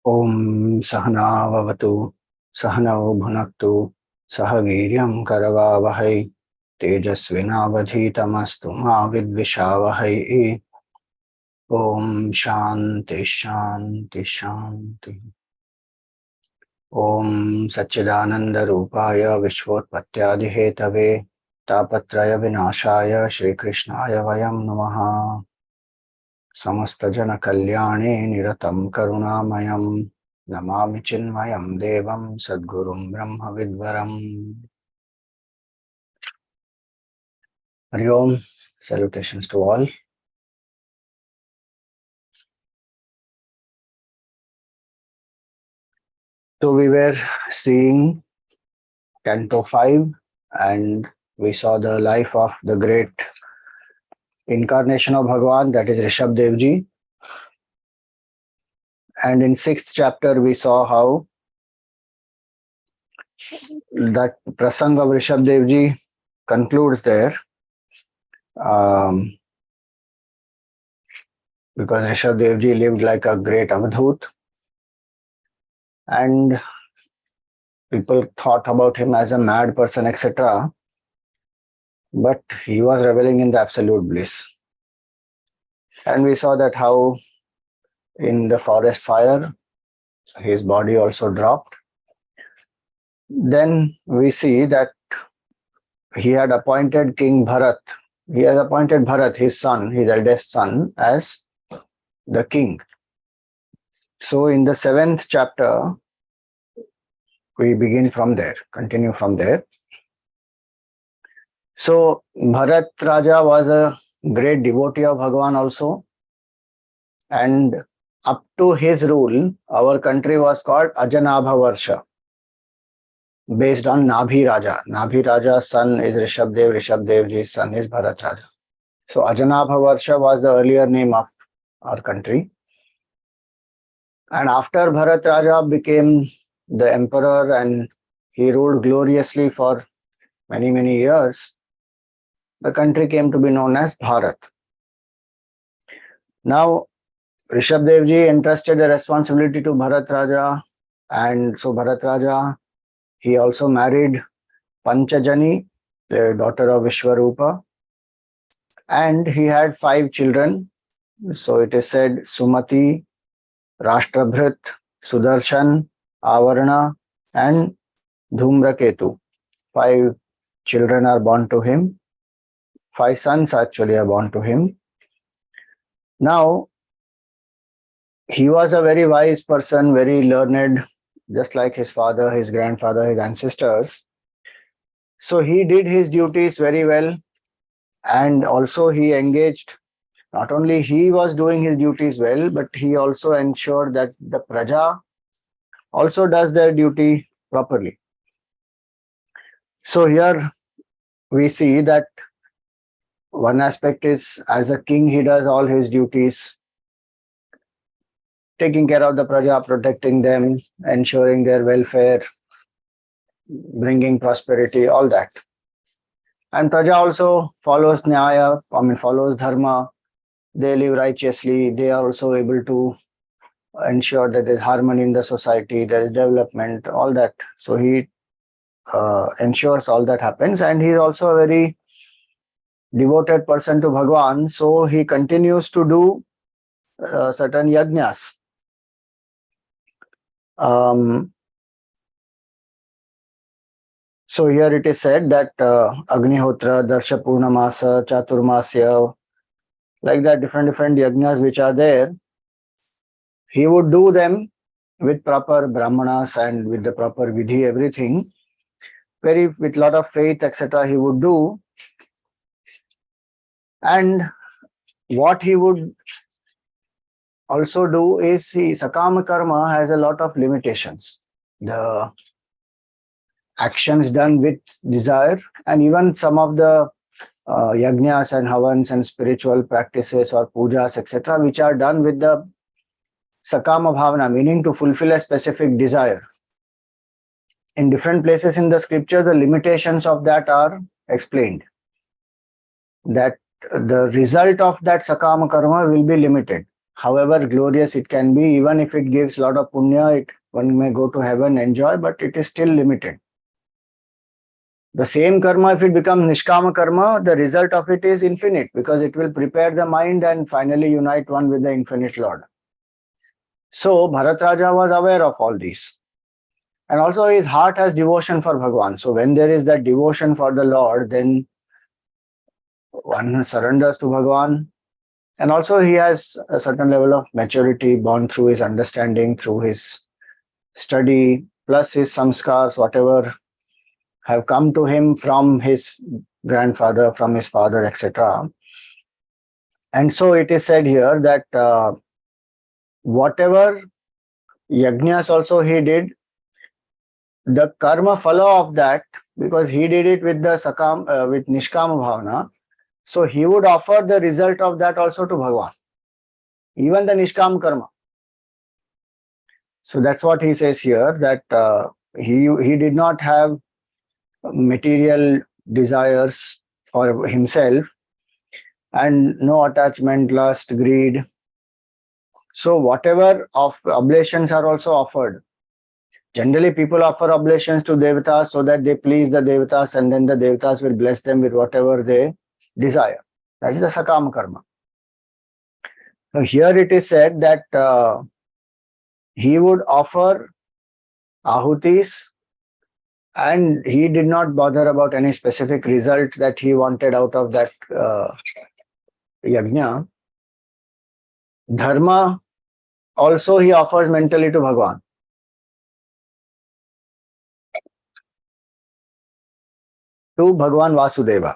Om Sahana Vavatu Sahano Bhunaktu Sahaviryam Karavavahai Tejasvinavadhitamastu Ma Vidvishavahai. Om Shanti Shanti Shanti. Om Satchidananda Rupaya Vishvotpatyadihetave Tapatraya Vinashaya Shri Krishnaya Vayam Namaha. समस्तजन कल्याणे निरतं करुणामयं नमामि चिन्मयं देवं सद्गुरुं ब्रह्मविद्वरम्. Hari Om, salutations to all. So we were seeing Canto 5 and we saw the life of the great incarnation of Bhagwan, that is Rishabhdev ji. And in 6th chapter we saw how that prasang of Rishabhdev ji concludes there. Because Rishabhdev ji lived like a great avadhut and people thought about him as a mad person, etc. But he was reveling in the absolute bliss. And we saw that how in the forest fire, his body also dropped. Then we see that he had appointed King Bharat. He has appointed Bharat, his son, his eldest son, as the king. So in the 7th chapter, we begin from there, continue from there. So Bharat Raja was a great devotee of Bhagwan also. And up to his rule, our country was called Ajanabha Varsha, based on Nabhi Raja. Nabhi Raja's son is Rishabhdev, Rishabhdev ji's son is Bharat Raja. So Ajanabha Varsha was the earlier name of our country. And after Bharat Raja became the emperor and he ruled gloriously for many, many years, the country came to be known as Bharat. Now, Rishabhdev ji entrusted the responsibility to Bharat Raja, and so Bharat Raja, he also married Panchajani, the daughter of Vishwarupa, and he had 5 children. So it is said Sumati, Rashtrabhrit, Sudarshan, Avarna, and Dhumraketu. 5 children are born to him. 5 sons actually are born to him. Now, he was a very wise person, very learned, just like his father, his grandfather, his ancestors. So he did his duties very well, and also he engaged, not only he was doing his duties well, but he also ensured that the praja also does their duty properly. So here we see that one aspect is, as a king, he does all his duties, taking care of the praja, protecting them, ensuring their welfare, bringing prosperity, all that. And praja also follows nyaya, follows dharma. They live righteously. They are also able to ensure that there is harmony in the society, there is development, all that. So he ensures all that happens, and he is also a very devoted person to Bhagwan. So he continues to do certain yajnas. So here it is said that Agnihotra, Darsha Purnamasa, Chaturmasya, like that, different yajnas which are there, he would do them with proper brahmanas and with the proper vidhi, everything, with lot of faith, etc. he would do. And what he would also do is, Sakama Karma has a lot of limitations. The actions done with desire, and even some of the yajnas and havans and spiritual practices or pujas, etc., which are done with the Sakama Bhavana, meaning to fulfill a specific desire. In different places in the scripture, the limitations of that are explained. That the result of that Sakama Karma will be limited. however glorious it can be, even if it gives a lot of punya, one may go to heaven, enjoy, but it is still limited. The same karma, if it becomes nishkama karma, the result of it is infinite, because it will prepare the mind and finally unite one with the infinite Lord. So Bharat Raja was aware of all these. And also his heart has devotion for Bhagwan. So when there is that devotion for the Lord, then one surrenders to Bhagwan. And also he has a certain level of maturity born through his understanding, through his study, plus his samskars, whatever have come to him from his grandfather, from his father, etc. And so it is said here that whatever yajnas also he did, the karma follow of that, because he did it with the with nishkama bhavana, so he would offer the result of that also to Bhagwan, even the nishkam karma. So that's what he says here, that he did not have material desires for himself, and no attachment, lust, greed. So whatever of oblations are also offered. Generally, people offer oblations to devatas so that they please the devatas, and then the devatas will bless them with whatever they desire. That is the sakam karma. So here it is said that he would offer ahutis, and he did not bother about any specific result that he wanted out of that yajna. Dharma also he offers mentally to Bhagwan. To Bhagwan Vasudeva.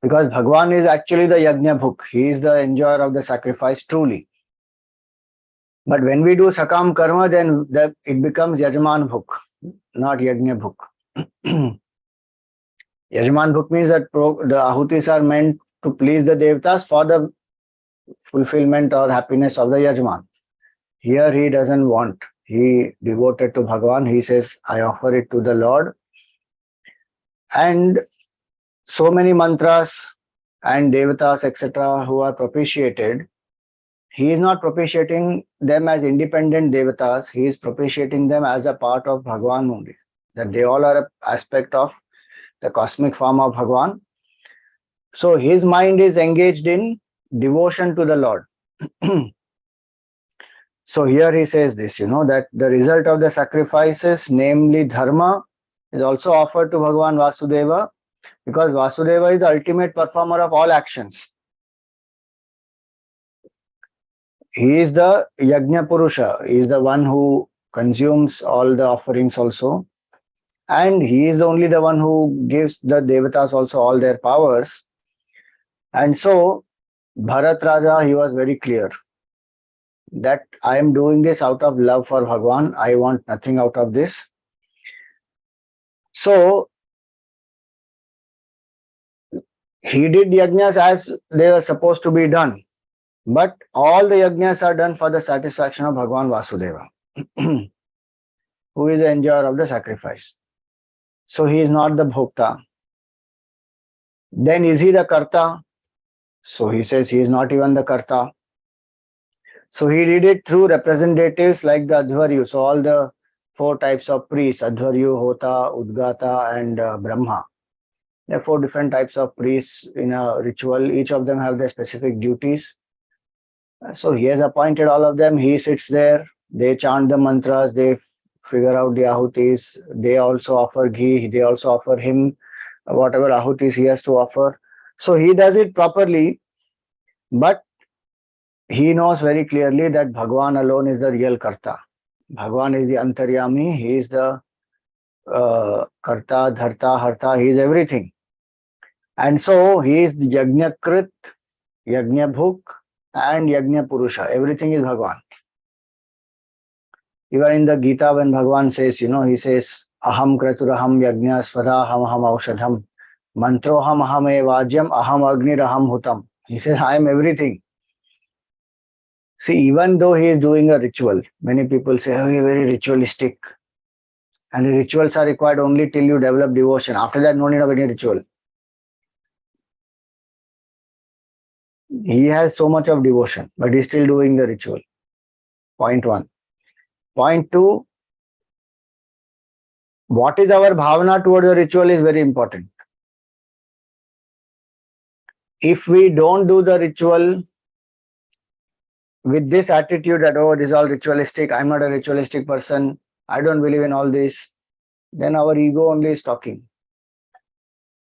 Because Bhagwan is actually the yajna bhuk. He is the enjoyer of the sacrifice truly. But when we do sakam karma, then it becomes yajman bhuk, not yajna bhuk. Yajman bhuk means that the ahutis are meant to please the devatas for the fulfillment or happiness of the yajman. Here he doesn't want. He devoted to Bhagwan. He says, I offer it to the Lord. And so many mantras and devatas, etc., who are propitiated, he is not propitiating them as independent devatas. He is propitiating them as a part of Bhagwan only. That they all are an aspect of the cosmic form of Bhagwan. So his mind is engaged in devotion to the Lord. So here he says this, that the result of the sacrifices, namely dharma, is also offered to Bhagwan Vasudeva, because Vasudeva is the ultimate performer of all actions. He is the Yajna Purusha. He is the one who consumes all the offerings also. And he is only the one who gives the devatas also all their powers. And so, Bharat Raja, he was very clear that I am doing this out of love for Bhagwan. I want nothing out of this. So, he did yajnas as they were supposed to be done. But all the yajnas are done for the satisfaction of Bhagwan Vasudeva, who is the enjoyer of the sacrifice. So he is not the bhokta. Then is he the karta? So he says he is not even the karta. So he did it through representatives like the Adhvaryu. So all the 4 types of priests, Adhvaryu, Hota, Udgata, and Brahma. There are 4 different types of priests in a ritual. Each of them have their specific duties. So he has appointed all of them. He sits there. They chant the mantras. They figure out the ahutis. They also offer ghee. They also offer him whatever ahutis he has to offer. So he does it properly. But he knows very clearly that Bhagwan alone is the real karta. Bhagwan is the antaryami. He is the karta, dharta, harta. He is everything. And so he is the yajna krit, yajna bhuk, and yajna purusha. Everything is Bhagwan. Even in the Gita, when Bhagwan says, he says, Aham kraturaham yajna swadaham aham aushadham mantroham aham evajyam aham agniraham hutam. He says, I am everything. See, even though he is doing a ritual, many people say, oh, he is very ritualistic. And the rituals are required only till you develop devotion. After that, no need of any ritual. He has so much of devotion, but he's still doing the ritual. Point one. Point two, what is our bhavana towards the ritual is very important. If we don't do the ritual with this attitude that, oh, this is all ritualistic, I'm not a ritualistic person, I don't believe in all this, then our ego only is talking.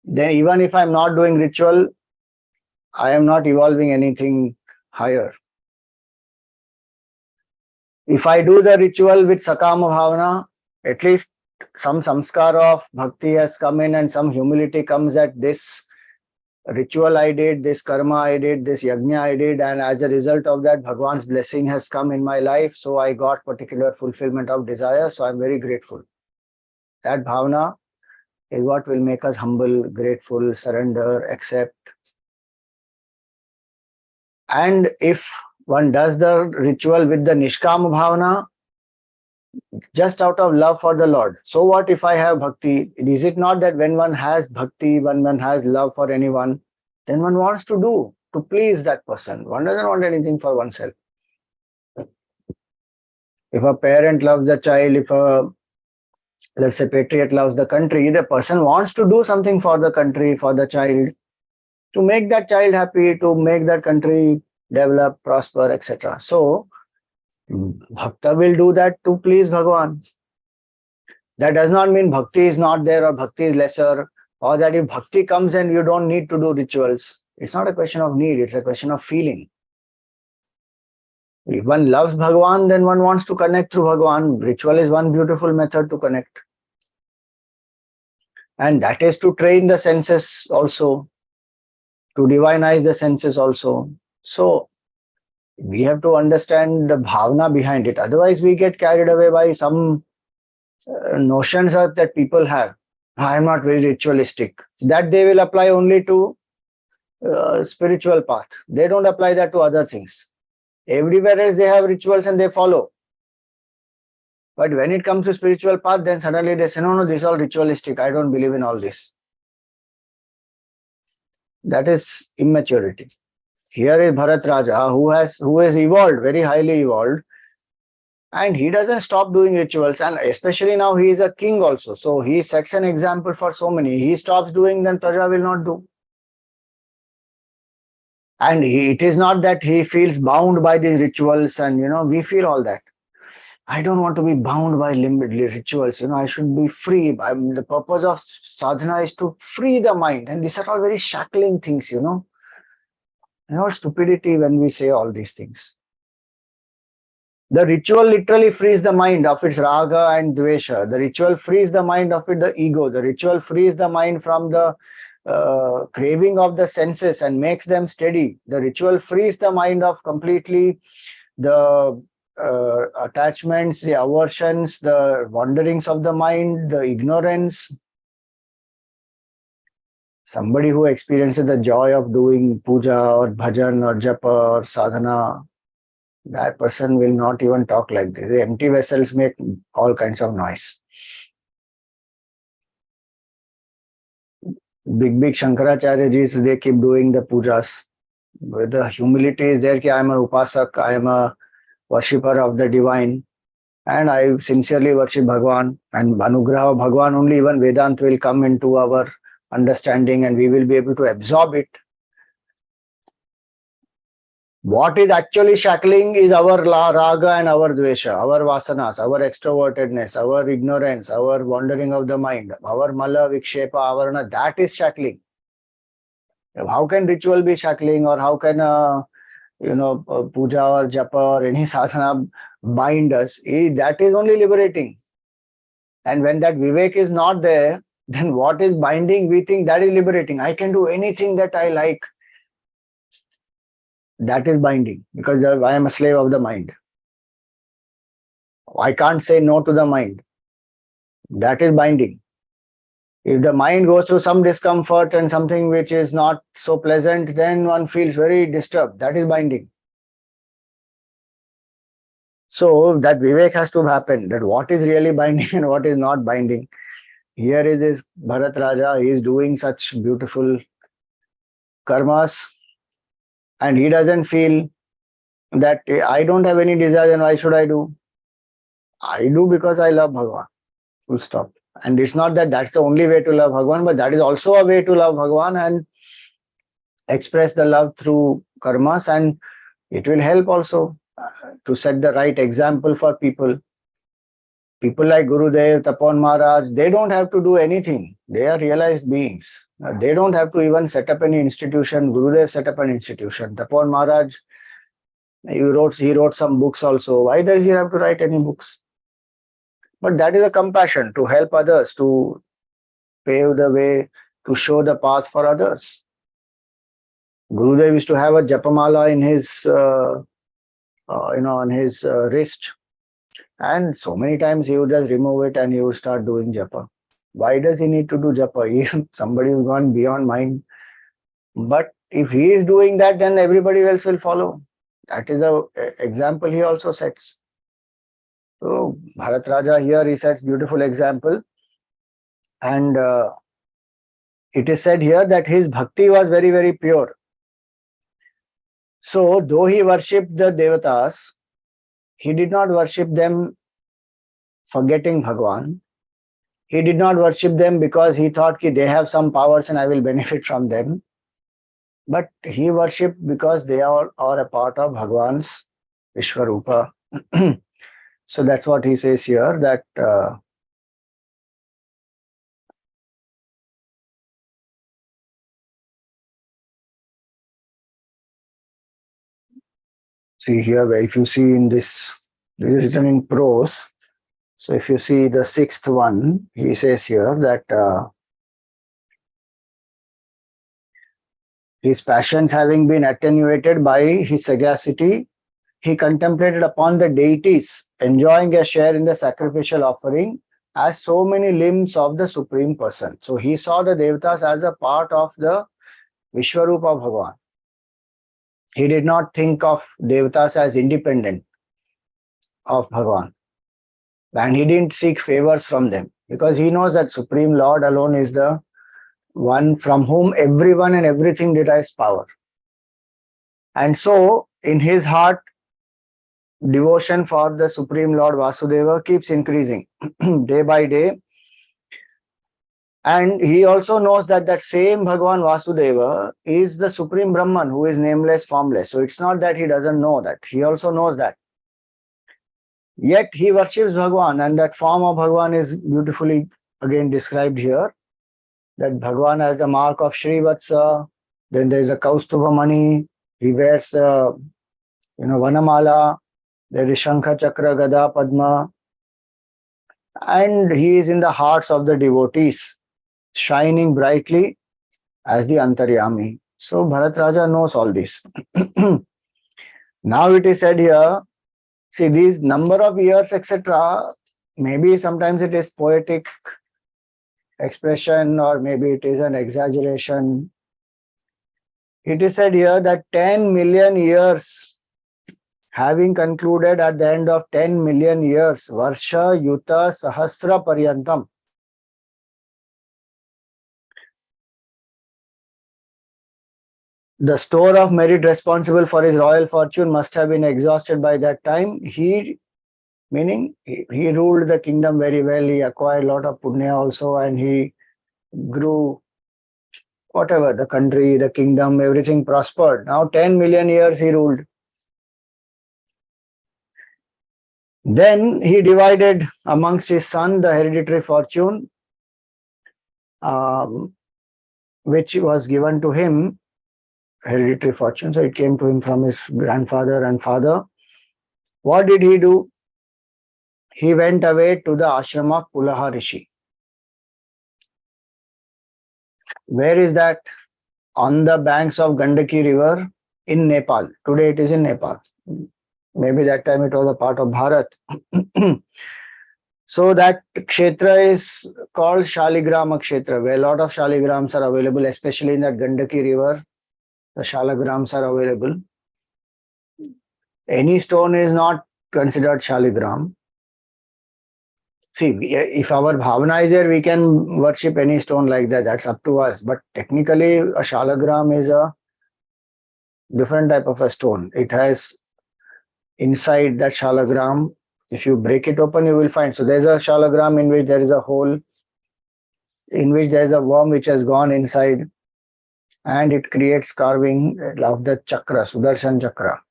Then even if I'm not doing ritual, I am not evolving anything higher. If I do the ritual with sakama bhavana, at least some samskar of bhakti has come in and some humility comes that this ritual I did, this karma I did, this yajna I did, and as a result of that, Bhagwan's blessing has come in my life. So I got particular fulfillment of desire. So I'm very grateful. That bhavana is what will make us humble, grateful, surrender, accept. And if one does the ritual with the nishkama bhavana, just out of love for the Lord. So what if I have bhakti? Is it not that when one has bhakti, when one has love for anyone, then one wants to do to please that person. One doesn't want anything for oneself. If a parent loves the child, if a, let's say, patriot loves the country, the person wants to do something for the country, for the child, to make that child happy, to make that country develop, prosper, etc. So, Bhakta will do that to please Bhagwan. That does not mean bhakti is not there or bhakti is lesser, or that if bhakti comes and you don't need to do rituals. It's not a question of need, it's a question of feeling. If one loves Bhagwan, then one wants to connect through Bhagwan. Ritual is one beautiful method to connect. And that is to train the senses also, to divinize the senses also. So we have to understand the bhavana behind it. Otherwise, we get carried away by some notions that people have. I am not very ritualistic. That they will apply only to spiritual path. They don't apply that to other things. Everywhere else they have rituals and they follow. But when it comes to spiritual path, then suddenly they say, no, this is all ritualistic. I don't believe in all this. That is immaturity. Here is Bharat Raja, who has evolved, very highly evolved, and he doesn't stop doing rituals, and especially now he is a king also. So he sets an example for so many. He stops doing, then Praja will not do. And it is not that he feels bound by these rituals, and we feel all that. I don't want to be bound by limited rituals. I should be free. The purpose of sadhana is to free the mind, and these are all very shackling things. It's all stupidity when we say all these things. The ritual literally frees the mind of its raga and dvesha. The ritual frees the mind of the ego. The ritual frees the mind from the craving of the senses and makes them steady. The ritual frees the mind of completely the attachments, the aversions, the wanderings of the mind, the ignorance. Somebody who experiences the joy of doing puja or bhajan or japa or sadhana, that person will not even talk like this. The empty vessels make all kinds of noise. Big Shankaracharya they keep doing the pujas. With the humility is there, I am an upasak, I am a worshipper of the divine, and I sincerely worship Bhagwan, and Anugraha of Bhagwan only, even Vedanta will come into our understanding and we will be able to absorb it. What is actually shackling is our raga and our dvesha, our vasanas, our extrovertedness, our ignorance, our wandering of the mind, our mala, vikshepa, avarana, that is shackling. How can ritual be shackling, or how can puja or japa or any sadhana bind us? That is only liberating. And when that vivek is not there, then what is binding? We think that is liberating. I can do anything that I like. That is binding, because I am a slave of the mind. I can't say no to the mind. That is binding. If the mind goes through some discomfort and something which is not so pleasant, then one feels very disturbed. That is binding. So that vivek has to happen, that what is really binding and what is not binding. Here is this Bharat Raja, he is doing such beautiful karmas, And he doesn't feel that I don't have any desire and why should I do? I do because I love Bhagwan. Full stop. And it's not that that's the only way to love Bhagwan, but that is also a way to love Bhagwan and express the love through karmas, and it will help also to set the right example for people. People like Gurudev, Tapan Maharaj, they don't have to do anything. They are realized beings. They don't have to even set up any institution. Gurudev set up an institution. Tapan Maharaj, he wrote some books also. Why does he have to write any books? But that is a compassion to help others, to pave the way, to show the path for others. Gurudev used to have a japamala in his, on his wrist, and so many times he would just remove it and he would start doing japa. Why does he need to do japa? Somebody who's gone beyond mind. But if he is doing that, then everybody else will follow. That is a example he also sets. So Bharat Raja here, he sets beautiful example, and it is said here that his bhakti was very, very pure. So though he worshipped the devatas, he did not worship them forgetting Bhagwan. He did not worship them because he thought that they have some powers and I will benefit from them. But he worshipped because they are a part of Bhagwan's Vishwarupa. So that's what he says here, that see here, if you see in this is written in prose. So if you see the sixth one, he says here that his passions having been attenuated by his sagacity, he contemplated upon the deities, enjoying a share in the sacrificial offering as so many limbs of the Supreme Person. So he saw the devatas as a part of the Vishwarupa Bhagavan. He did not think of devatas as independent of Bhagavan. And he didn't seek favors from them because he knows that Supreme Lord alone is the one from whom everyone and everything derives power. And so in his heart, devotion for the Supreme Lord Vasudeva keeps increasing day by day. And he also knows that that same Bhagwan Vasudeva is the Supreme Brahman who is nameless, formless. So it's not that he doesn't know that. He also knows that. Yet he worships Bhagwan, and that form of Bhagwan is beautifully again described here. That Bhagwan has the mark of Shrivatsa, then there is a Kaustubha Mani, he wears the Vanamala, there is Shankha Chakra Gada Padma, and he is in the hearts of the devotees, shining brightly as the Antaryami. So Bharat Raja knows all this. Now it is said here, see these number of years, etc., maybe sometimes it is poetic expression or maybe it is an exaggeration. It is said here that 10 million years having concluded, at the end of 10 million years, Varsha Yuta Sahasra Paryantam, the store of merit responsible for his royal fortune must have been exhausted by that time. Meaning he ruled the kingdom very well, he acquired a lot of punya also, and he grew whatever, the country, the kingdom, everything prospered. Now 10 million years he ruled. Then he divided amongst his son the hereditary fortune, which was given to him, hereditary fortune. So it came to him from his grandfather and father. What did he do? He went away to the ashram of Pulaha Rishi. Where is that? On the banks of Gandaki river in Nepal. Today it is in Nepal. Maybe that time it was a part of Bharat. So that kshetra is called Shaligrama Kshetra, where a lot of Shaligrams are available, especially in that Gandaki river. The Shaligrams are available. Any stone is not considered Shaligram. See, if our bhavana is there, we can worship any stone like that. That's up to us. But technically, a shalagram is a different type of a stone. It has inside that shalagram, if you break it open, you will find. So there's a shalagram in which there is a hole, in which there is a worm which has gone inside, and it creates carving of the chakra, Sudarshan chakra.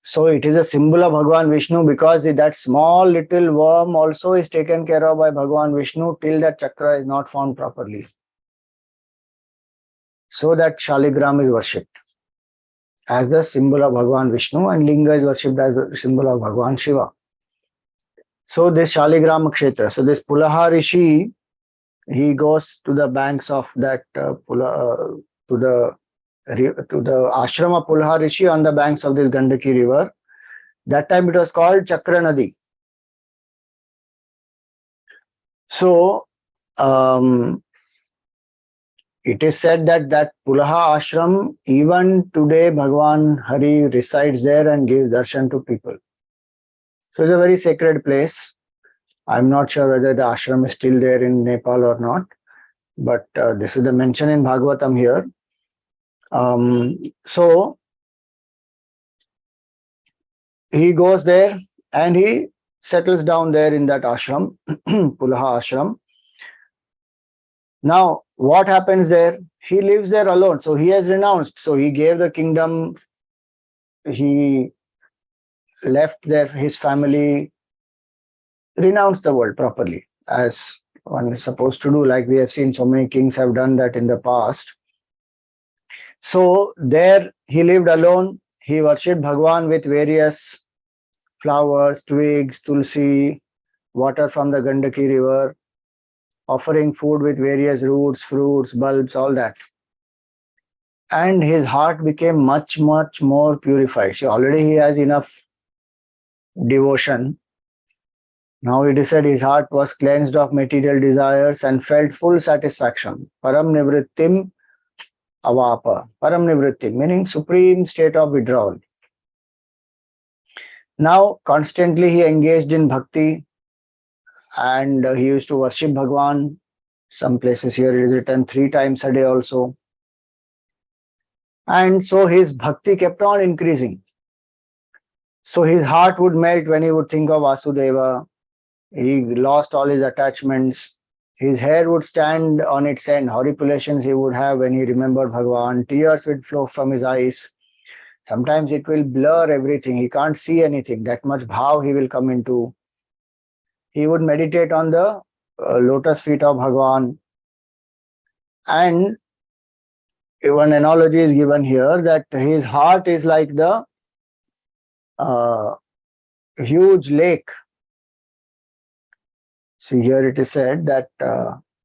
So it is a symbol of Bhagwan Vishnu, because that small little worm also is taken care of by Bhagwan Vishnu till that chakra is not found properly. So that Shaligram is worshipped as the symbol of Bhagwan Vishnu, and Linga is worshipped as the symbol of Bhagwan Shiva. So this Shaligram Kshetra, so this Pulaha Rishi, he goes to the banks of that to the ashram of Pulaha Rishi on the banks of this Gandaki river. That time it was called Chakra Nadi. So it is said that that Pulaha ashram, even today Bhagwan Hari resides there and gives darshan to people. So it's a very sacred place. I'm not sure whether the ashram is still there in Nepal or not, but this is the mention in Bhagavatam here. So he goes there and he settles down there in that ashram, Pulaha ashram. Now, what happens there? He lives there alone. So he has renounced. So he gave the kingdom. He left there his family, renounced the world properly, as one is supposed to do, like we have seen so many kings have done that in the past. So there he lived alone. He worshipped Bhagwan with various flowers, twigs, tulsi, water from the Gandaki river, offering food with various roots, fruits, bulbs, all that. And his heart became much, much more purified. So already he has enough devotion. Now it is said his heart was cleansed of material desires and felt full satisfaction. Param nivrittim avapa. Param nivrittim, meaning supreme state of withdrawal. Now constantly he engaged in bhakti, and he used to worship Bhagwan. Some places here it is written 3 times a day also. And so his bhakti kept on increasing. So his heart would melt when he would think of Vasudeva. He lost all his attachments. His hair would stand on its end. Horripilations he would have when he remembered Bhagwan. Tears would flow from his eyes. Sometimes it will blur everything. He can't see anything. That much bhav he will come into. He would meditate on the lotus feet of Bhagwan. And one analogy is given here that his heart is like the huge lake. See, here it is said that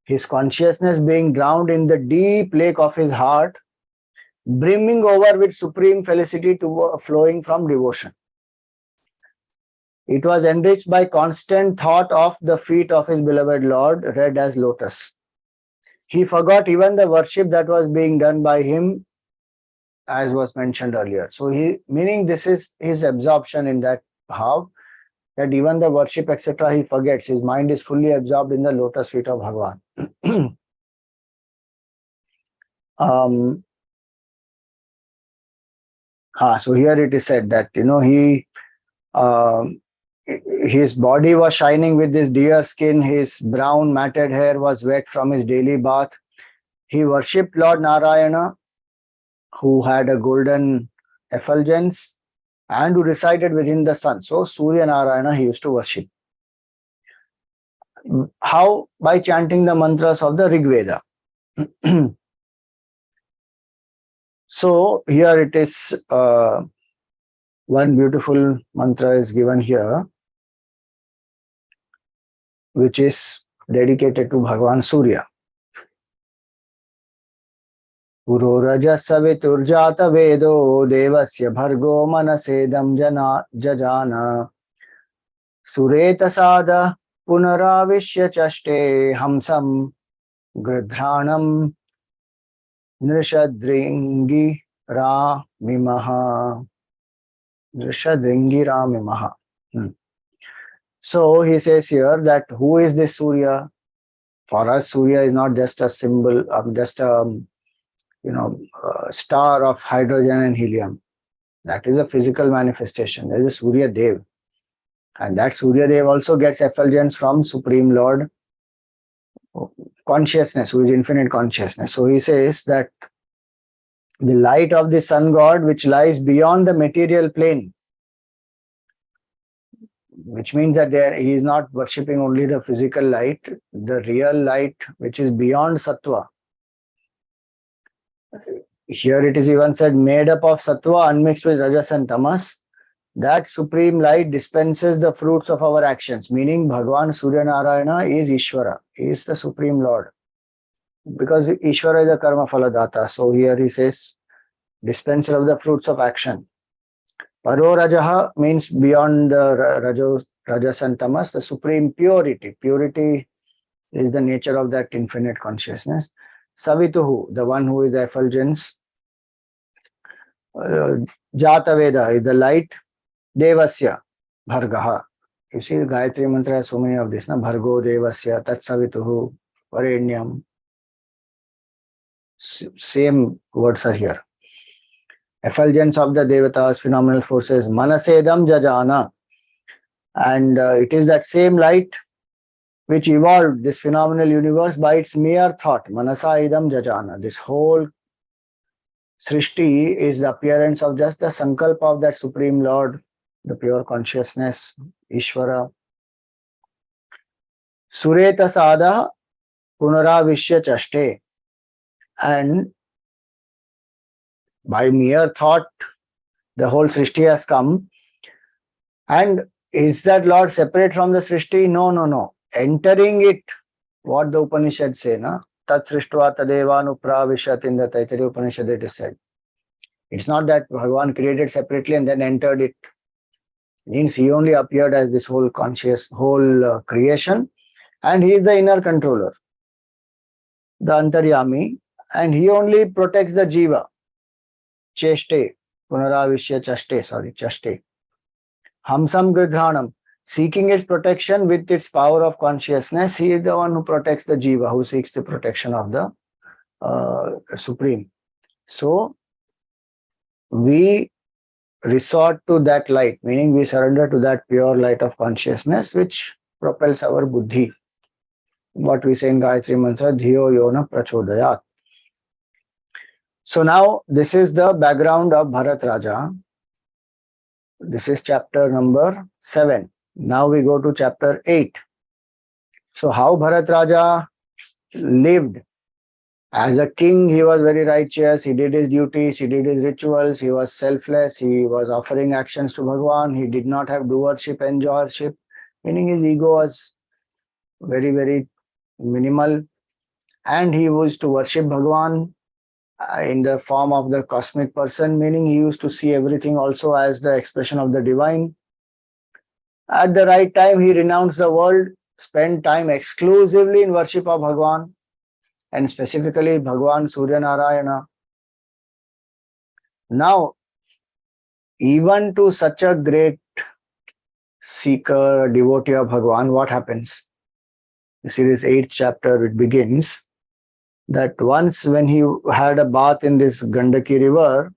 his consciousness being drowned in the deep lake of his heart, brimming over with supreme felicity to flowing from devotion. It was enriched by constant thought of the feet of his beloved Lord, red as lotus. He forgot even the worship that was being done by him, as was mentioned earlier. So meaning this is his absorption in that bhav, that even the worship, etc., he forgets. His mind is fully absorbed in the lotus feet of Bhagwan. So here it is said that, his body was shining with this deer skin, his brown matted hair was wet from his daily bath. He worshipped Lord Narayana, who had a golden effulgence and who resided within the sun. So Surya Narayana he used to worship. How? By chanting the mantras of the Rig Veda. So here it is, one beautiful mantra is given here, which is dedicated to Bhagwan Surya. Puro raja saviturjata vedo devasya bhargo manasedam jajana sureta sada punaravishya chaste hamsam gridhranam nrishadringi ramimaha. Nrishadringi ramimaha. So he says here that who is this Surya? For us, Surya is not just a symbol of just a star of hydrogen and helium. That is a physical manifestation. There is a Surya Dev. And that Surya Dev also gets effulgence from Supreme Lord Consciousness, who is infinite consciousness. So he says that the light of the sun god, which lies beyond the material plane, which means that he is not worshipping only the physical light, the real light, which is beyond sattva. Here it is even said, made up of sattva unmixed with rajas and tamas. That supreme light dispenses the fruits of our actions, meaning Bhagwan Surya Narayana is Ishvara, he is the Supreme Lord. Because Ishvara is a karma phaladata. So here he says, dispenser of the fruits of action. Paro Rajaha means beyond the Rajas and Tamas, the supreme purity. Purity is the nature of that infinite consciousness. Savituhu, the one who is the effulgence. Jataveda is the light. Devasya, Bhargaha. You see, the Gayatri Mantra has so many of this. Bhargo Devasya, Tat Savituhu, Varenyam. Same words are here. Effulgence of the Devatas, phenomenal forces, Manasedam Jajana. And it is that same light which evolved this phenomenal universe by its mere thought. Manasa idam Jajana. This whole Srishti is the appearance of just the Sankalpa of that Supreme Lord, the pure consciousness, Ishvara. Sureta Sada Punaravishya Chaste. And by mere thought, the whole Srishti has come. And is that Lord separate from the Srishti? No. Entering it, what the Upanishad say, Tat Srishtva Tadevanupravishat, in the Taittiriya Upanishad it is said. It's not that Bhagavan created separately and then entered it. Means he only appeared as this whole creation, and he is the inner controller, the Antaryami, and he only protects the Jiva. Chaste, Punaravishya Chaste. Hamsam Gridhanam, seeking its protection with its power of consciousness, he is the one who protects the Jiva, who seeks the protection of the Supreme. So, we resort to that light, meaning we surrender to that pure light of consciousness which propels our buddhi. What we say in Gayatri Mantra, Dhiyo Yona Prachodayat. So now this is the background of Bharat Raja. This is chapter number 7. Now we go to chapter 8. So how Bharat Raja lived. As a king, he was very righteous, he did his duties, he did his rituals, he was selfless, he was offering actions to Bhagwan, he did not have doership, enjoyership, meaning his ego was very, very minimal, and he used to worship Bhagwan in the form of the cosmic person, meaning he used to see everything also as the expression of the divine. At the right time, he renounced the world, spent time exclusively in worship of Bhagwan, and specifically Bhagwan Surya Narayana. Now, even to such a great seeker, devotee of Bhagwan, what happens? You see, this 8th chapter, it begins that once when he had a bath in this Gandaki river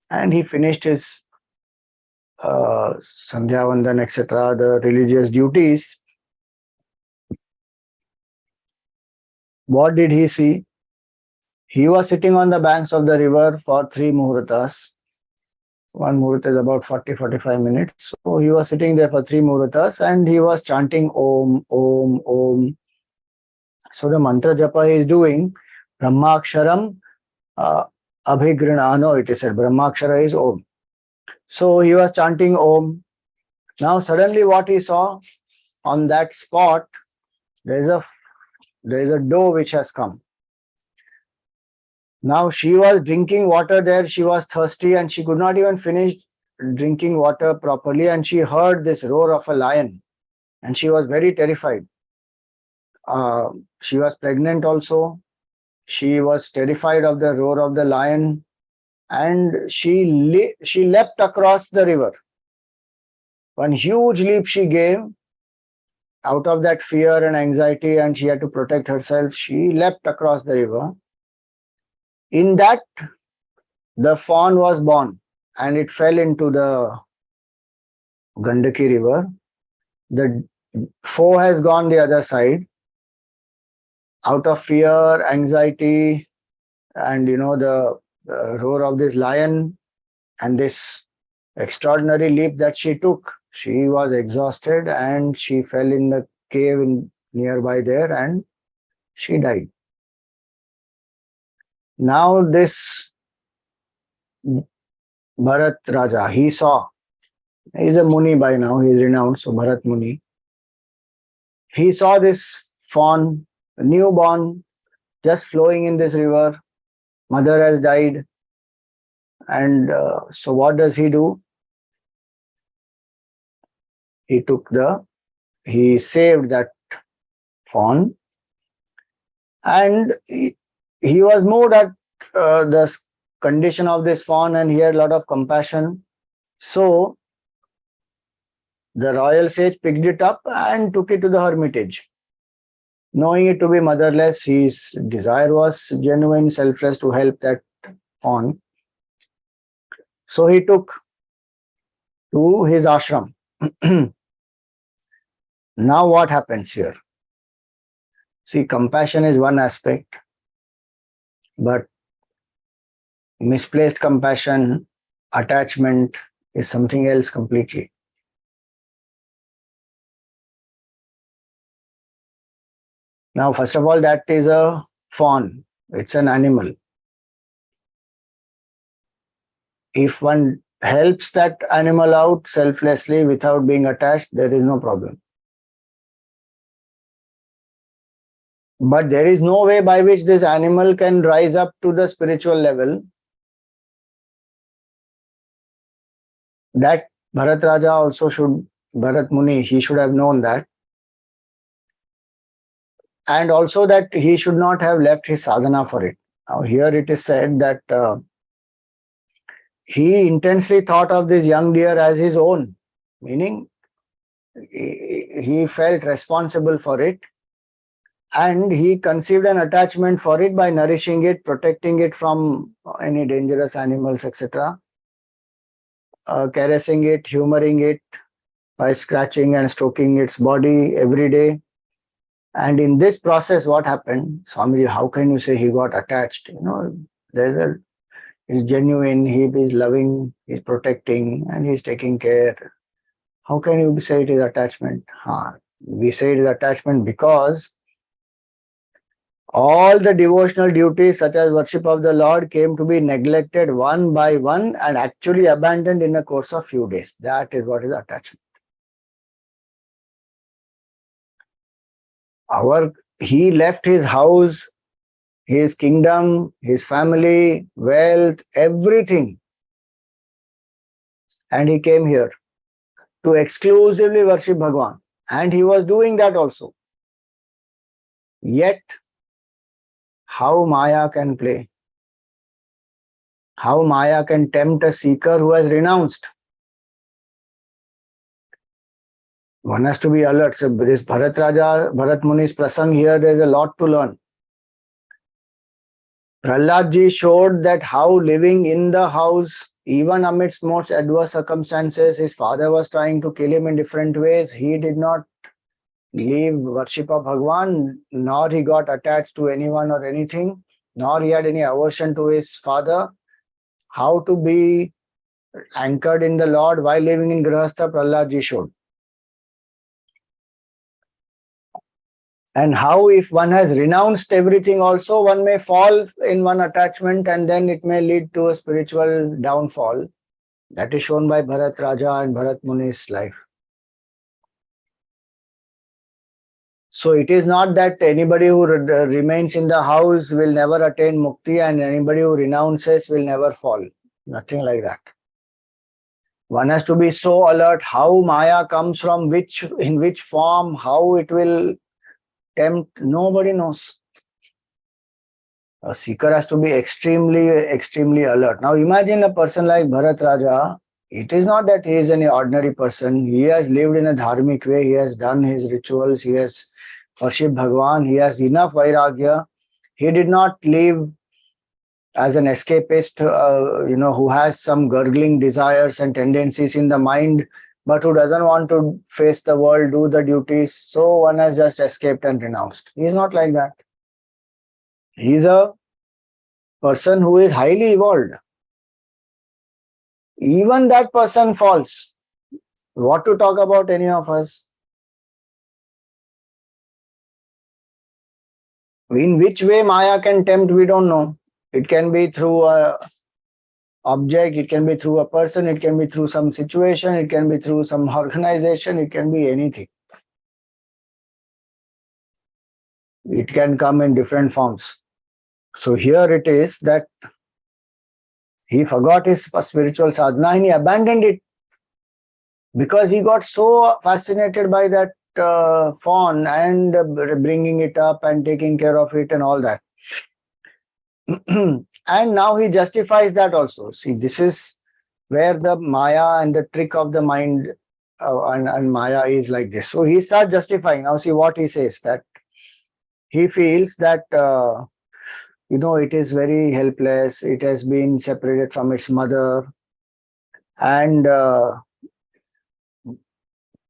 and he finished his Sandhya Vandan, etc., the religious duties, what did he see? He was sitting on the banks of the river for 3 muhurtas. One muhurta is about 40-45 minutes. So he was sitting there for 3 muhurtas and he was chanting Om, Om, Om. So the mantra japa he is doing, Brahmaksharam Abhigrinano, it is said. Brahmakshara is Om. So he was chanting Om. Now suddenly what he saw on that spot, there is a doe which has come. Now she was drinking water there, she was thirsty and she could not even finish drinking water properly, and she heard this roar of a lion and she was very terrified. She was pregnant also. She was terrified of the roar of the lion, and she leapt across the river. One huge leap she gave out of that fear and anxiety, and she had to protect herself. She leapt across the river. In that, the fawn was born and it fell into the Gandaki river. The foe has gone the other side out of fear, anxiety, and the roar of this lion and this extraordinary leap that she took. She was exhausted and she fell in the cave nearby there and she died. Now this Bharat Raja, he saw, he's a Muni by now, he's renounced, so Bharat Muni. He saw this fawn, newborn, just flowing in this river. Mother has died. And so what does he do? He saved that fawn, and he was moved at the condition of this fawn, and he had a lot of compassion. So the royal sage picked it up and took it to the hermitage. Knowing it to be motherless, his desire was genuine, selfless to help that fawn. So he took to his ashram. Now what happens here? See, compassion is one aspect, but misplaced compassion, attachment is something else completely. Now, first of all, that is a fawn. It's an animal. If one helps that animal out selflessly without being attached, there is no problem. But there is no way by which this animal can rise up to the spiritual level. That Bharat Raja also should, Bharat Muni, he should have known that. And also that he should not have left his sadhana for it. Now here it is said that he intensely thought of this young deer as his own, meaning he felt responsible for it. And he conceived an attachment for it by nourishing it, protecting it from any dangerous animals, etc. Caressing it, humoring it by scratching and stroking its body every day. And in this process, what happened? Swamiji, how can you say he got attached? He's genuine, he is loving, he's protecting, and he's taking care. How can you say it is attachment? We say it is attachment because all the devotional duties such as worship of the Lord came to be neglected one by one and actually abandoned in the course of few days. That is what is attachment. He left his house, his kingdom, his family, wealth, everything. And he came here to exclusively worship Bhagwan. And he was doing that also. Yet, how Maya can play? How Maya can tempt a seeker who has renounced? One has to be alert. So this Bharat Raja, Bharat Muni's prasang here, there is a lot to learn. Prahladji showed that how living in the house, even amidst most adverse circumstances, his father was trying to kill him in different ways. He did not leave worship of Bhagwan, nor he got attached to anyone or anything, nor he had any aversion to his father. How to be anchored in the Lord while living in Grihastha, Prahladji showed. And how if one has renounced everything also, one may fall in one attachment and then it may lead to a spiritual downfall. That is shown by Bharat Raja and Bharat Muni's life. So it is not that anybody who remains in the house will never attain mukti and anybody who renounces will never fall. Nothing like that. One has to be so alert how Maya comes from in which form, how it will tempt, nobody knows. A seeker has to be extremely, extremely alert. Now imagine a person like Bharat Raja. It is not that he is any ordinary person. He has lived in a dharmic way. He has done his rituals. He has worshipped Bhagwan. He has enough vairagya. He did not leave as an escapist, who has some gurgling desires and tendencies in the mind, but who doesn't want to face the world, do the duties. So one has just escaped and renounced. He is not like that. He is a person who is highly evolved. Even that person falls. What to talk about any of us? In which way Maya can tempt, we don't know. It can be through a object, it can be through a person, it can be through some situation, it can be through some organization, it can be anything. It can come in different forms. So here it is that he forgot his spiritual sadhana and he abandoned it because he got so fascinated by that fawn and bringing it up and taking care of it and all that. And now he justifies that also. See, this is where the Maya and the trick of the mind and Maya is like this. So he starts justifying. Now see what he says, that he feels that it is very helpless. It has been separated from its mother, and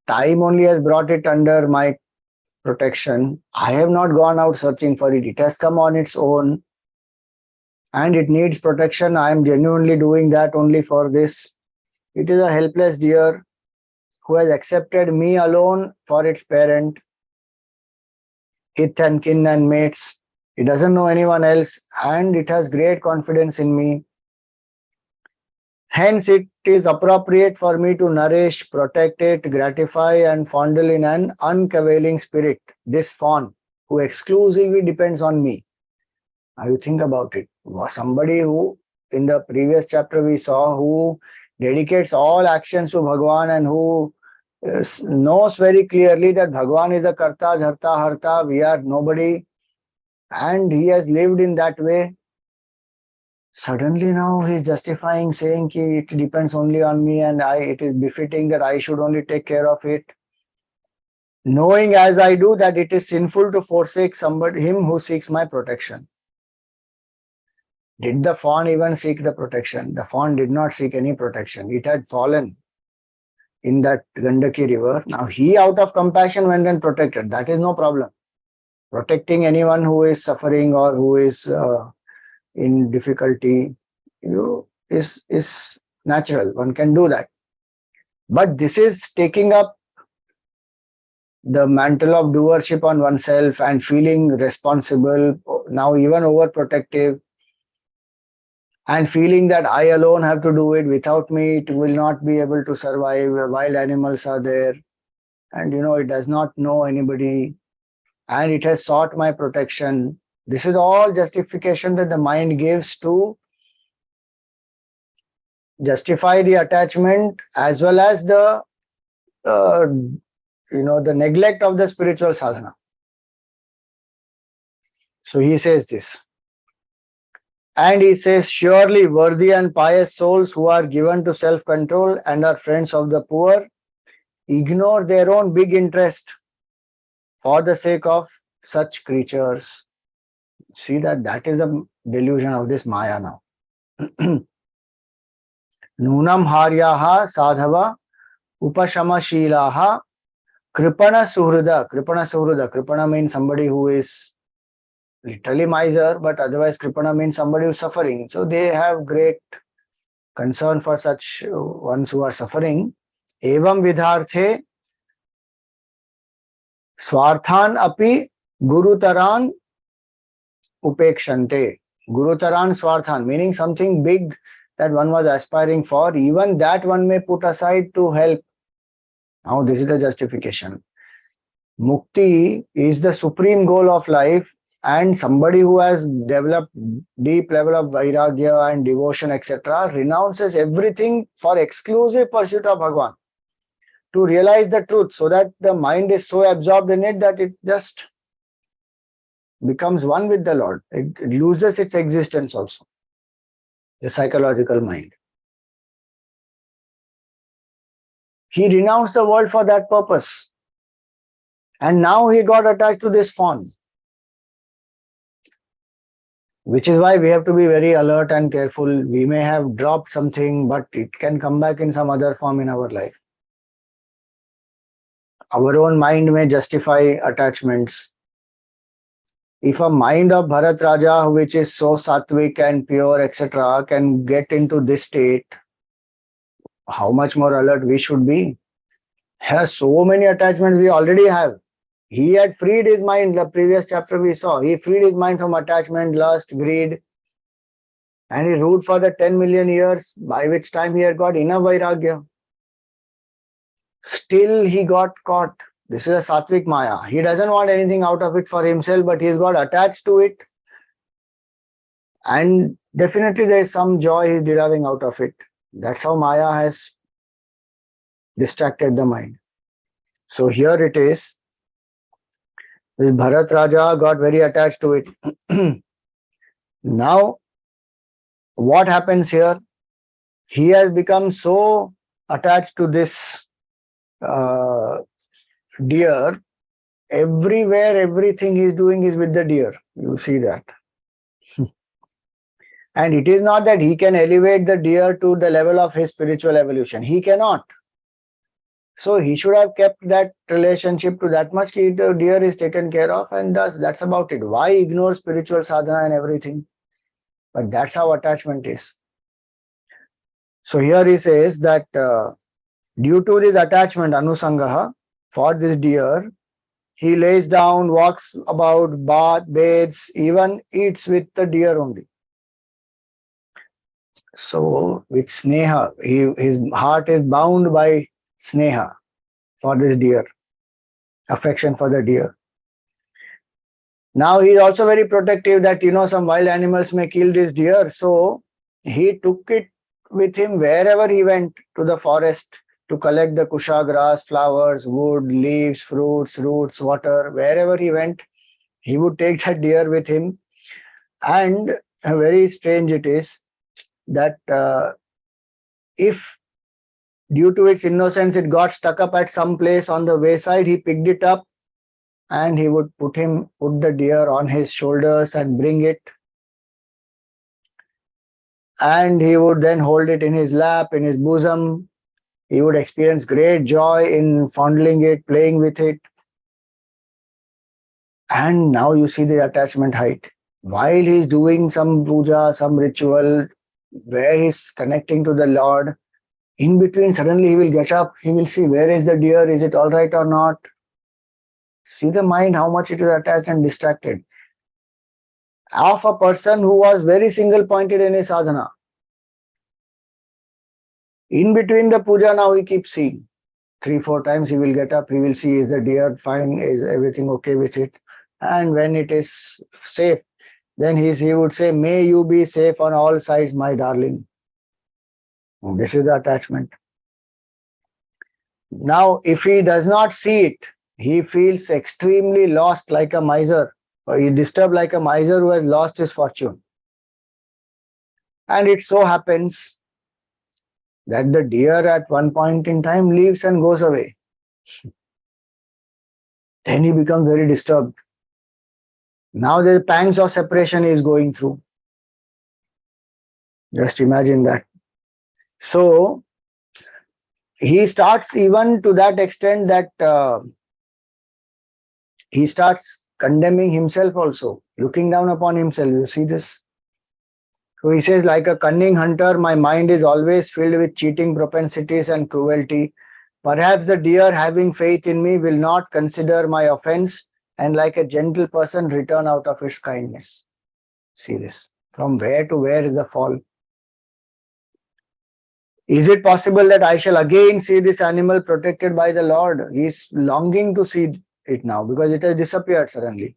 time only has brought it under my protection. I have not gone out searching for it. It has come on its own, and it needs protection. I am genuinely doing that only for this. It is a helpless deer who has accepted me alone for its parent, kith and kin and mates. It doesn't know anyone else, and it has great confidence in me. Hence, it is appropriate for me to nourish, protect it, gratify, and fondle in an uncavailing spirit this fawn who exclusively depends on me. Now, you think about it. Somebody who, in the previous chapter, we saw who dedicates all actions to Bhagwan and who knows very clearly that Bhagwan is a Karta, Dharta, Harta, we are nobody, and he has lived in that way. Suddenly now he is justifying, saying that it depends only on me and it is befitting that I should only take care of it. Knowing as I do that it is sinful to forsake him who seeks my protection. Did the fawn even seek the protection? The fawn did not seek any protection. It had fallen in that Gandaki river. Now he out of compassion went and protected. That is no problem. Protecting anyone who is suffering or who is in difficulty is natural. One can do that. But this is taking up the mantle of doership on oneself and feeling responsible, now even overprotective, and feeling that I alone have to do it. Without me, it will not be able to survive. Wild animals are there, and it does not know anybody, and it has sought my protection. This is all justification that the mind gives to justify the attachment as well as the the neglect of the spiritual sadhana. So he says this. And he says, surely worthy and pious souls who are given to self-control and are friends of the poor ignore their own big interest for the sake of such creatures. See that is a delusion of this Maya now. Nunam haryaha sadhava upashamashilaha kripana suhrada. Kripana means somebody who is literally miser, but otherwise kripana means somebody who is suffering. So they have great concern for such ones who are suffering. Evam vidharthe swarthan api gurutaran upekshante. Gurutaran swarthan, meaning something big that one was aspiring for, even that one may put aside to help. Now this is the justification. Mukti is the supreme goal of life, and somebody who has developed deep level of vairagya and devotion, etc., renounces everything for exclusive pursuit of Bhagwan to realize the truth, so that the mind is so absorbed in it that it just becomes one with the Lord. It loses its existence also, the psychological mind. He renounced the world for that purpose. And now he got attached to this fawn. Which is why we have to be very alert and careful. We may have dropped something, but it can come back in some other form in our life. Our own mind may justify attachments. If a mind of Bharat Raja, which is so sattvic and pure, etc., can get into this state, how much more alert we should be? Has so many attachments we already have. He had freed his mind. The previous chapter we saw, he freed his mind from attachment, lust, greed, and he ruled for the 10 million years, by which time he had got enough vairagya. Still, he got caught. This is a sattvic maya. He doesn't want anything out of it for himself, but he's got attached to it. And definitely there is some joy he's deriving out of it. That's how maya has distracted the mind. So here it is. This Bharat Raja got very attached to it. Now, what happens here? He has become so attached to this deer. Everywhere, everything he's doing is with the deer. You see that. And it is not that he can elevate the deer to the level of his spiritual evolution. He cannot. So he should have kept that relationship to that much. The deer is taken care of, and thus that's about it. Why ignore spiritual sadhana and everything? But that's how attachment is. So here he says that due to this attachment, anusangaha, for this deer, he lays down, walks about, bathes, even eats with the deer only. So with sneha, his heart is bound by sneha for this deer, affection for the deer. Now he is also very protective that, some wild animals may kill this deer. So he took it with him wherever he went to the forest to collect the kusha grass, flowers, wood, leaves, fruits, roots, water. Wherever he went, he would take that deer with him. And very strange it is that if due to its innocence it got stuck up at some place on the wayside, he picked it up and he would put the deer on his shoulders and bring it, and he would then hold it in his lap, in his bosom. He would experience great joy in fondling it, playing with it. And now you see the attachment height. While he's doing some puja, some ritual, where he's connecting to the Lord, in between suddenly he will get up, he will see where is the deer, is it all right or not? See the mind, how much it is attached and distracted. Of a person who was very single pointed in his sadhana. In between the puja, now he keeps seeing. 3-4 times he will get up, he will see, is the deer fine, is everything okay with it? And when it is safe, then he would say, may you be safe on all sides, my darling. This is the attachment. Now, if he does not see it, he feels extremely lost like a miser, or he disturbed like a miser who has lost his fortune. And it so happens that the deer at one point in time leaves and goes away. Then he becomes very disturbed. Now the pangs of separation he is going through. Just imagine that. So he starts even to that extent that he starts condemning himself also, looking down upon himself. You see this? So he says, like a cunning hunter, my mind is always filled with cheating propensities and cruelty. Perhaps the deer, having faith in me, will not consider my offense, and like a gentle person, return out of its kindness. See this. From where to where is the fall? Is it possible that I shall again see this animal protected by the Lord? He is longing to see it now because it has disappeared suddenly.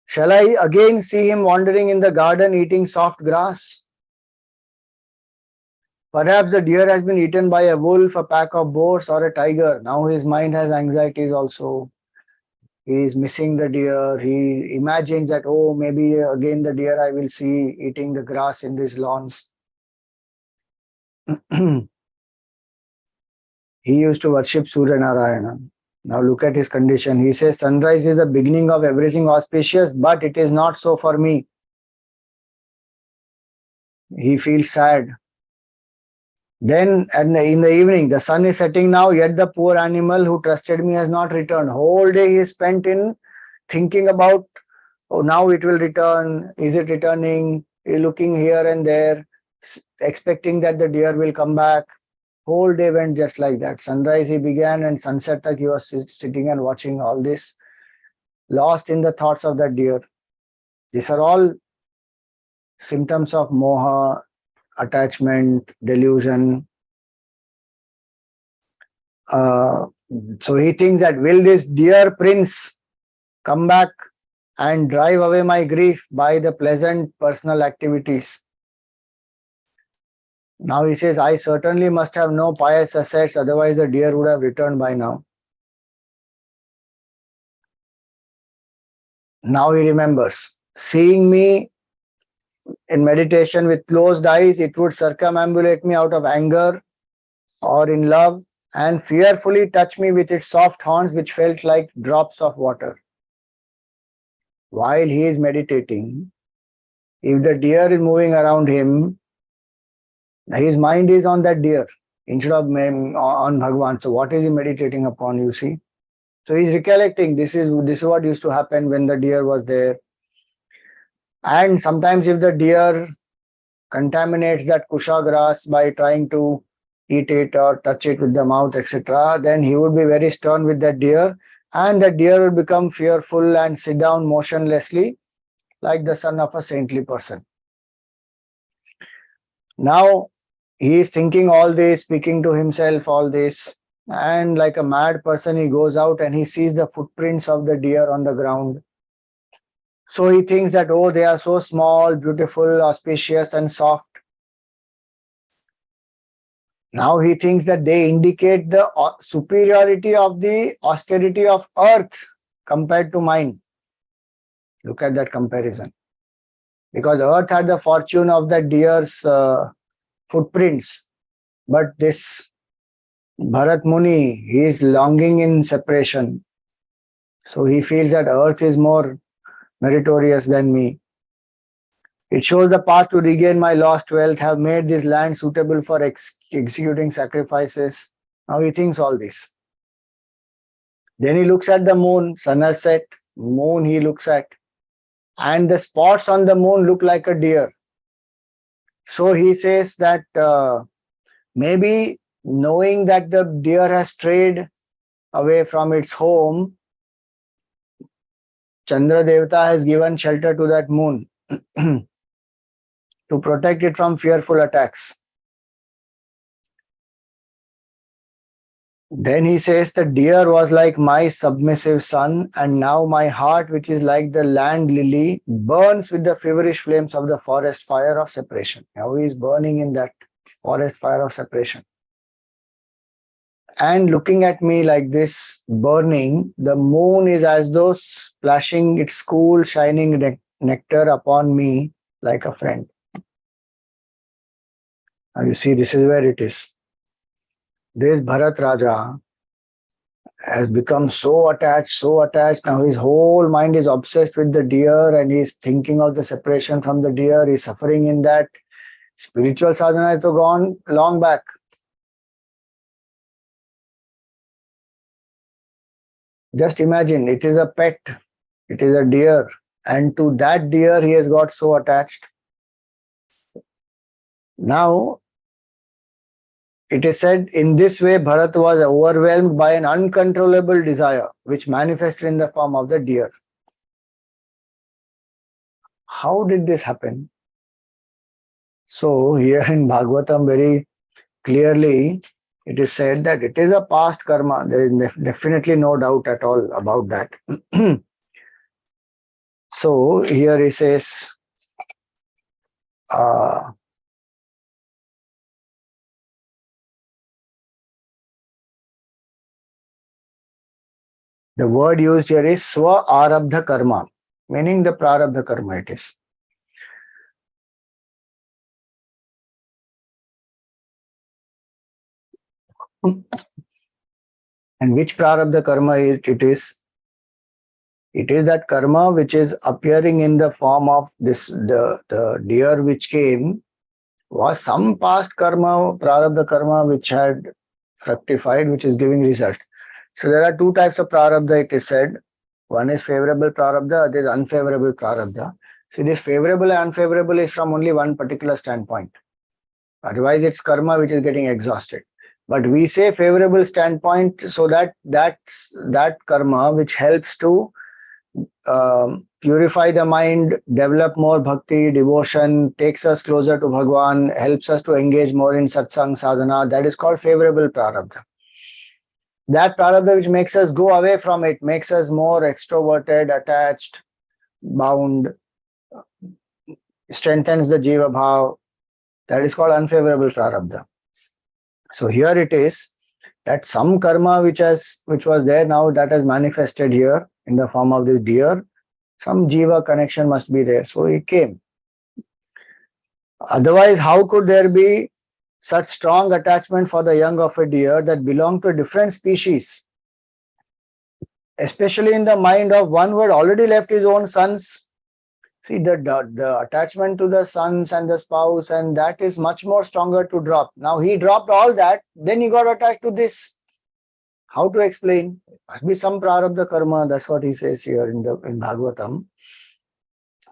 Shall I again see him wandering in the garden eating soft grass? Perhaps the deer has been eaten by a wolf, a pack of boars, or a tiger. Now his mind has anxieties also. He is missing the deer. He imagines that, oh, maybe again the deer I will see eating the grass in these lawns. He used to worship Surya Narayana. Now look at his condition. He says, sunrise is the beginning of everything auspicious, but it is not so for me. He feels sad. Then in the evening, the sun is setting now, yet the poor animal who trusted me has not returned. Whole day he is spent in thinking about, oh, now it will return. Is it returning? Looking here and there, expecting that the deer will come back. Whole day went just like that. Sunrise he began, and sunset tak he was sitting and watching all this, lost in the thoughts of that deer. These are all symptoms of moha, attachment, delusion. Uh, so he thinks that will this dear prince come back and drive away my grief by the pleasant personal activities. Now he says, I certainly must have no pious assets, otherwise the deer would have returned by now. Now he remembers, seeing me in meditation with closed eyes, it would circumambulate me out of anger or in love and fearfully touch me with its soft horns, which felt like drops of water. While he is meditating, if the deer is moving around him, his mind is on that deer instead of on Bhagwan. So what is he meditating upon, you see? So he's recollecting this is what used to happen when the deer was there. And sometimes if the deer contaminates that kusha grass by trying to eat it or touch it with the mouth, etc., then he would be very stern with that deer, and the deer would become fearful and sit down motionlessly like the son of a saintly person. Now he is thinking all this, speaking to himself all this, and like a mad person he goes out and he sees the footprints of the deer on the ground. So he thinks that, oh, they are so small, beautiful, auspicious and soft. Now he thinks that they indicate the superiority of the austerity of earth compared to mine. Look at that comparison. Because earth had the fortune of the deer's footprints, but this Bharat Muni, he is longing in separation. So he feels that earth is more meritorious than me. It shows the path to regain my lost wealth, have made this land suitable for executing sacrifices. Now he thinks all this. Then he looks at the moon, sun has set, moon he looks at, and the spots on the moon look like a deer. So he says that maybe knowing that the deer has strayed away from its home, Chandra Devata has given shelter to that moon to protect it from fearful attacks. Then he says the deer was like my submissive son, and now my heart, which is like the land lily, burns with the feverish flames of the forest fire of separation. Now he is burning in that forest fire of separation. And looking at me like this, burning, the moon is as though splashing its cool, shining nectar upon me like a friend. Now you see, this is where it is. This Bharat Raja has become so attached. Now his whole mind is obsessed with the deer and he's thinking of the separation from the deer. He's suffering in that. Spiritual sadhana is gone long back. Just imagine, it is a pet, it is a deer, and to that deer he has got so attached. Now, it is said in this way Bharat was overwhelmed by an uncontrollable desire which manifested in the form of the deer. How did this happen? So here in Bhagavatam very clearly it is said that it is a past karma. There is definitely no doubt at all about that. So here he says, the word used here is swa arabdha karma, meaning the prarabdha karma it is. And which prarabdha karma it is? It is that karma which is appearing in the form of this the deer which came was some past karma, prarabdha karma, which had fructified, which is giving result. So there are two types of prarabdha, it is said. One is favorable prarabdha, other is unfavorable prarabdha. See, this favorable and unfavorable is from only one particular standpoint. Otherwise, it's karma which is getting exhausted. But we say favorable standpoint so that that karma which helps to purify the mind, develop more bhakti, devotion, takes us closer to Bhagwan, helps us to engage more in satsang sadhana. That is called favorable prarabdha. That prarabdha which makes us go away from it, makes us more extroverted, attached, bound, strengthens the jiva bhav. That is called unfavorable prarabdha. So here it is that some karma which was there now, that has manifested here in the form of this deer. Some jiva connection must be there. So he came. Otherwise, how could there be such strong attachment for the young of a deer that belong to a different species? Especially in the mind of one who had already left his own sons. See, the attachment to the sons and the spouse, and that is much more stronger to drop. Now he dropped all that, then he got attached to this. How to explain? Must be some prarabdha karma. That's what he says here in Bhagavatam.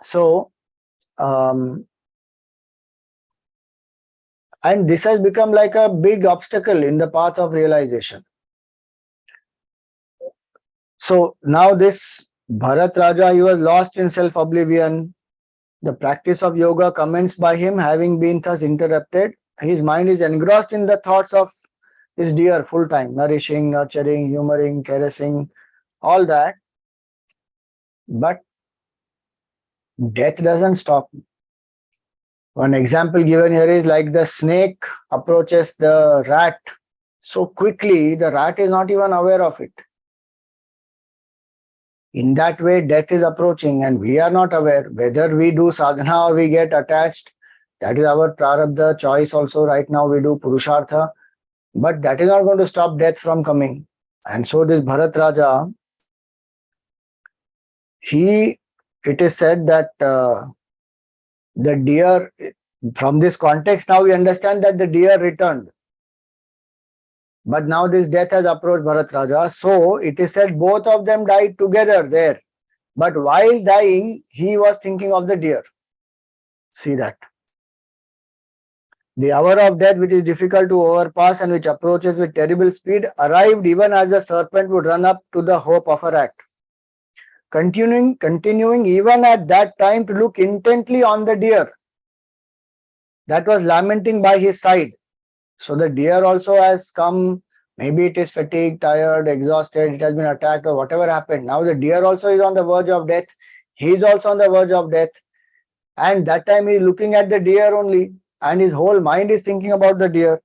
So, and this has become like a big obstacle in the path of realization. So now this Bharat Raja, he was lost in self-oblivion. The practice of yoga commenced by him, having been thus interrupted. His mind is engrossed in the thoughts of this deer full time, nourishing, nurturing, humoring, caressing, all that. But death doesn't stop. One example given here is like the snake approaches the rat so quickly, the rat is not even aware of it. In that way, death is approaching and we are not aware. Whether we do sadhana or we get attached, that is our prarabdha choice also. Right now we do purushartha, but that is not going to stop death from coming. And so this Bharat Raja, it is said that the deer, from this context now we understand that the deer returned. But now this death has approached Bharat Raja. So it is said both of them died together there. But while dying, he was thinking of the deer. See that. The hour of death, which is difficult to overpass and which approaches with terrible speed, arrived even as the serpent would run up to the hope of a rat. Continuing even at that time to look intently on the deer that was lamenting by his side. So the deer also has come, maybe it is fatigued, tired, exhausted, it has been attacked or whatever happened. Now the deer also is on the verge of death. He is also on the verge of death. And that time he is looking at the deer only and his whole mind is thinking about the deer.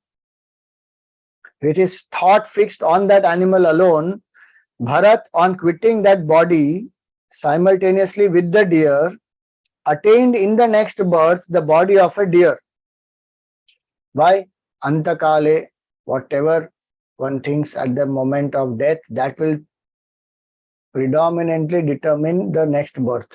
With his thought fixed on that animal alone, Bharat, on quitting that body simultaneously with the deer, attained in the next birth the body of a deer. Why? Antakale, whatever one thinks at the moment of death, that will predominantly determine the next birth.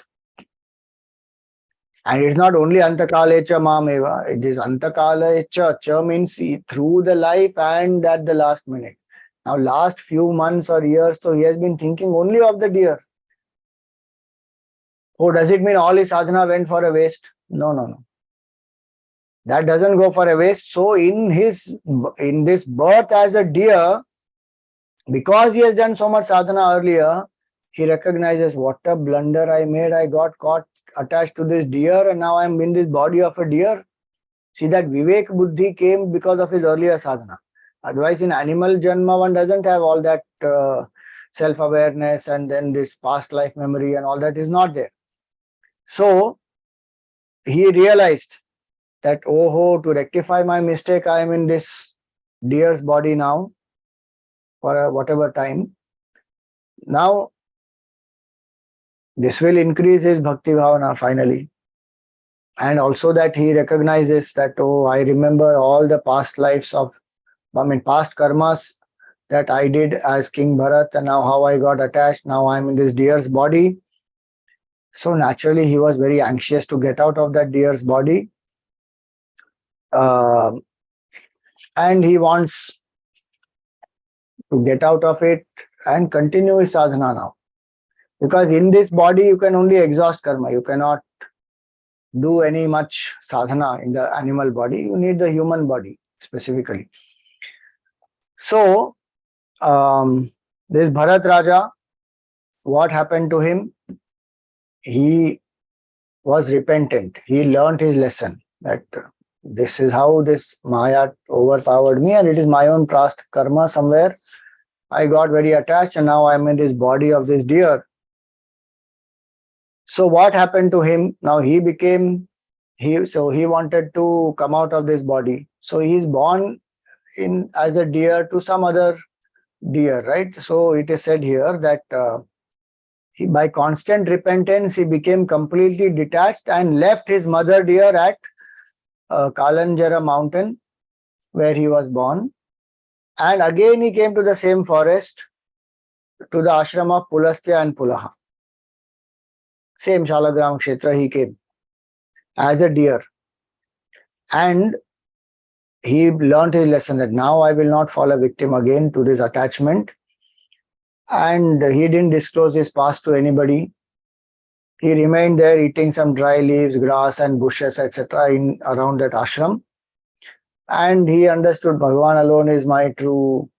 And it's not only Antakale cha mameva, it is Antakale cha. Cha means through the life and at the last minute. Now, last few months or years, so he has been thinking only of the deer. Oh, does it mean all his sadhana went for a waste? No. That doesn't go for a waste. So in this birth as a deer, because he has done so much sadhana earlier, he recognizes what a blunder I made. I got caught attached to this deer and now I'm in this body of a deer. See, that Vivek Buddhi came because of his earlier sadhana. Otherwise, in animal janma, one doesn't have all that self-awareness and then this past life memory and all that is not there. So he realized that, oh, to rectify my mistake, I am in this deer's body now for whatever time. Now, this will increase his bhakti bhavana finally. And also that he recognizes that, oh, I remember all the past lives past karmas that I did as King Bharat and now how I got attached. Now I'm in this deer's body. So naturally, he was very anxious to get out of that deer's body. uh, and he wants to get out of it and continue his sadhana now. Because in this body you can only exhaust karma. You cannot do any much sadhana in the animal body. You need the human body specifically. So this Bharat Raja, what happened to him? He was repentant. He learned his lesson that this is how this Maya overpowered me, and it is my own past karma somewhere. I got very attached and now I'm in this body of this deer. So what happened to him? Now he wanted to come out of this body. So he's born in as a deer to some other deer, right? So it is said here that by constant repentance, he became completely detached and left his mother deer at Kalanjara mountain where he was born. And again he came to the same forest, to the ashram of Pulastya and Pulaha. Same Shalagram Kshetra he came as a deer. And he learned his lesson that now I will not fall a victim again to this attachment. And he didn't disclose his past to anybody. He remained there eating some dry leaves, grass and bushes, etc. in around that ashram. And he understood Bhagavan alone is my true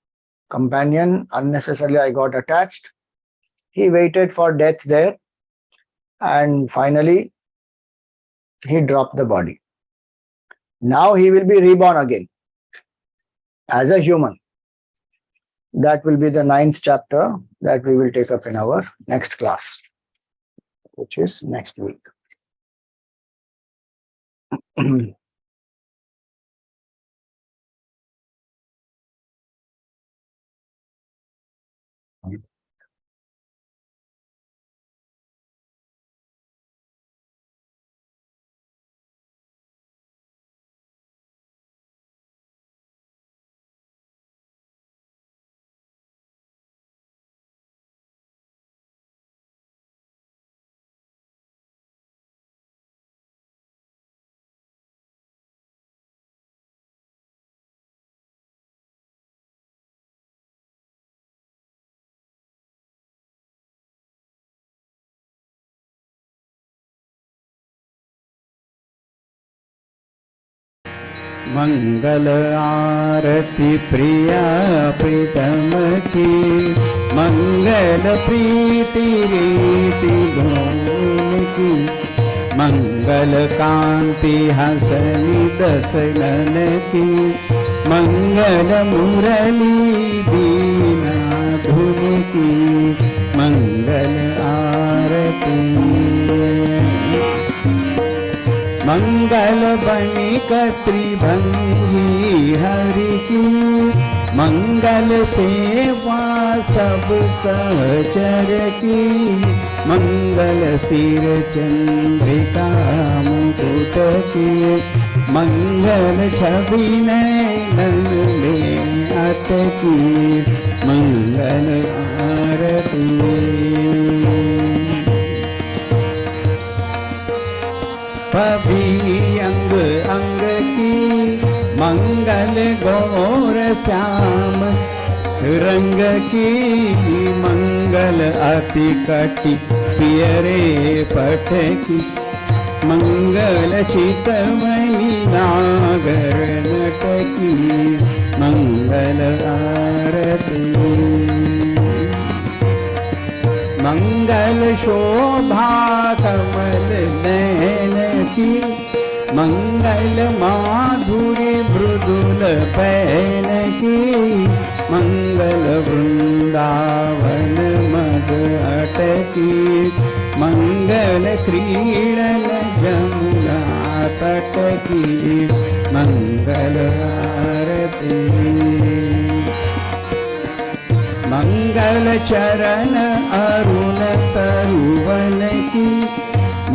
companion. Unnecessarily I got attached. He waited for death there. And finally, he dropped the body. Now he will be reborn again as a human. That will be the 9th chapter that we will take up in our next class, which is next week. मंगल आरती प्रिया प्रीतम की, मंगल प्रीति रीति धूम की, मंगल कांति हसनी दसनन की, मंगल मुरली दीना धुन की, मंगल आरती। मंगल बनिक त्रिभंगी हरि की, मंगल सेवा सब सहचर की, मंगल सिर चंद्रिका मुकुट की, मंगल छवि नयन में अटकी, मंगल आरती। पभी अंग अंग की, मंगल गौर श्याम रंग की, मंगल अति कटि पियरे पट की, मंगल चितमणि नागर नट की, मंगल आरती। मंगल शोभा कमल नयन की, मंगल माधुरी मृदुल पैन की, मंगल वृंदावन मद अटकी, मंगल क्रीडन जमुना तट की, मंगल आरती। मंगल चरण अरुण तरुवन की,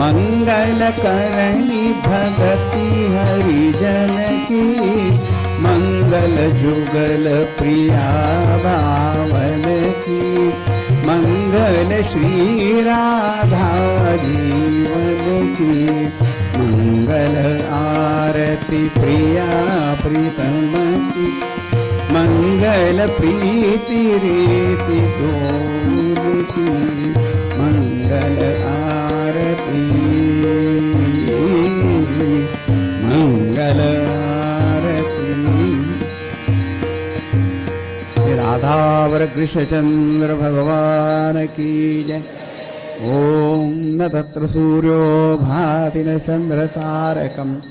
मंगल करणी भगति हरिजन की, मंगल जुगल प्रिया भावन की, मंगल श्री राधा जीवन की, मंगल आरती। प्रीति प्रिया प्रीतम की मंगल प्रीति रीति डोल की मंगल आरती मंगल आरती। राधावर कृष्णचंद्र भगवान की जय। ओम न तत्र सूर्यो भाति न चंद्र तारकम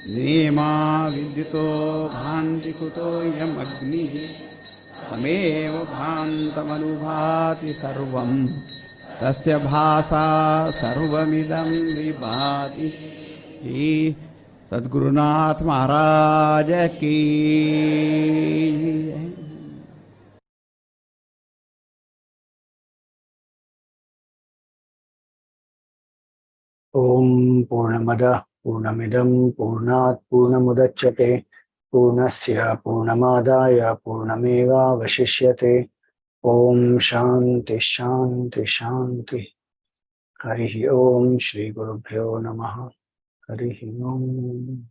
नेमा विद्युतो भान्ति कुतो यमग्निः तमेव भान्तमनुभाति सर्वं तस्य भासा सर्वमिदं विभाति। सद्गुरुनाथ महाराज की। ओम पूर्णमदः पूर्णमिदं पूर्णात् पूर्णमुदच्यते पूर्णस्य पूर्णमादाय पूर्णमेवावशिष्यते। ओम शांति शांति शांति। हरि ओम श्री गुरुभ्यो नमः। हरि ओम।